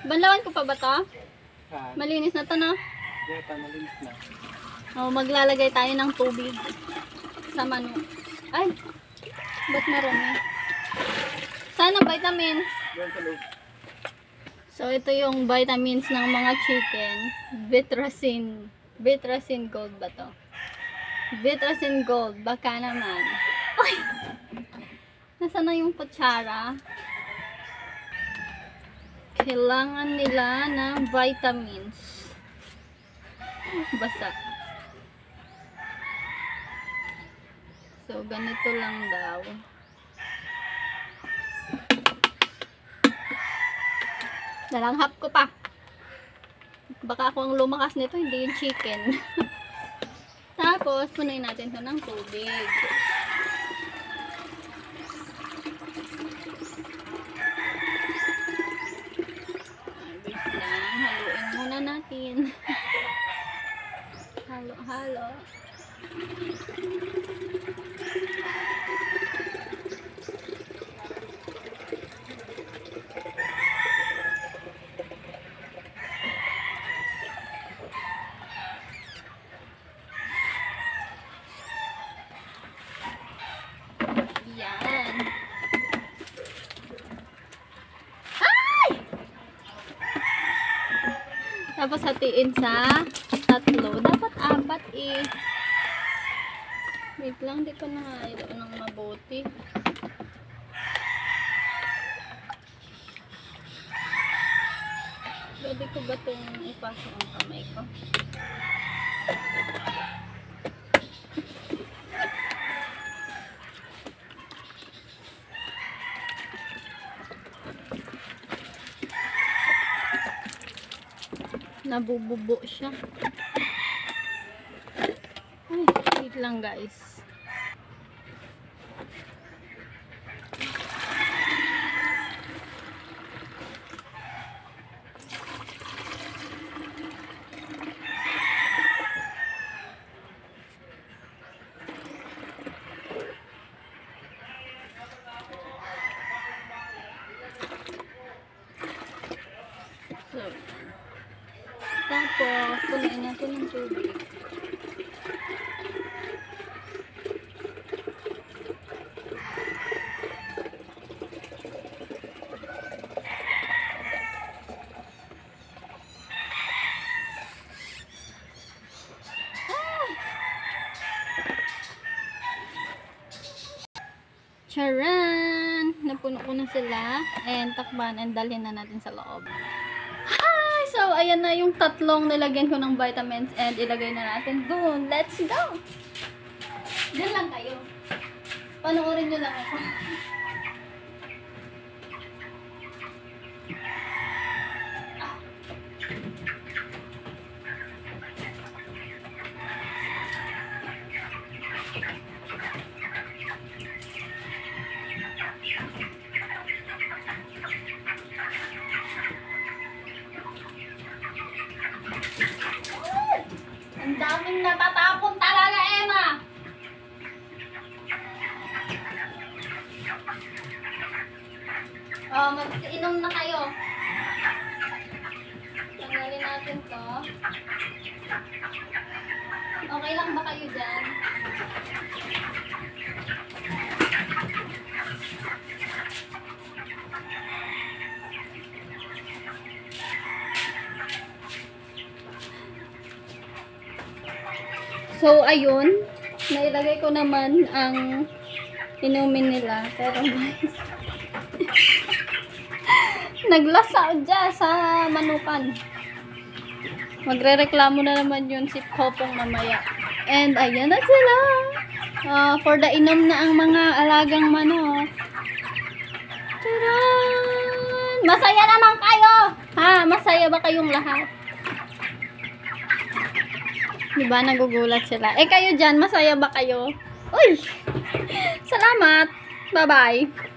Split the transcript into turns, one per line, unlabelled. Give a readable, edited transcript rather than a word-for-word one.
Banlawan ko pa ba to?
Ah,
Malinis na to, no?
yeah, malinis na.
O, maglalagay tayo ng tubig sa manok. Ay! Ba't marami? Sana vitamin.
Yan sa loob.
So, ito yung vitamins ng mga chicken. Vitracin. Vitracin Gold ba to? Vitracin Gold. Baka naman. Ay! Nasaan na yung kutsara? Kailangan nila ng vitamins. Basa. So, ganito lang daw. Nalanghap ko pa. Baka ako ang lumakas nito, hindi yung chicken. Tapos, punuin natin ito ng tubig. Wait lang, haluin muna natin. Halo-halo. Yan. Ay! Tapos hatiin sa tatlo. Dapat apat eh. Wait lang, di ko na ito ng mabuti. Pwede ko ba itong ipasok ang kamay ko? Nabububo siya. Ay, wait lang guys. So, tapos, punuin natin ng tubig. Charan! Napuno ko na sila. And takban and dalhin na natin sa loob. Hi! So, ayan na yung tatlong nilagyan ko ng vitamins and ilagay na natin doon. Let's go! Diyan lang kayo. Panoorin nyo lang ako. Ang daming natatapon talaga, Emma! Oh, mag-inom na kayo. Tanggalin natin to. Okay lang ba kayo dyan? So, ayun. Nailagay ko naman ang inumin nila. Pero guys, naglasa dyan sa manukan. Magre-reklamo na naman yun si Popong mamaya. And ayan na sila. For the inom na ang mga alagang manok. Taran! Masaya naman kayo! Ha? Masaya ba kayong lahat? Diba? Nagugulat sila. Eh, kayo dyan, masaya ba kayo? Uy! Salamat! Bye-bye!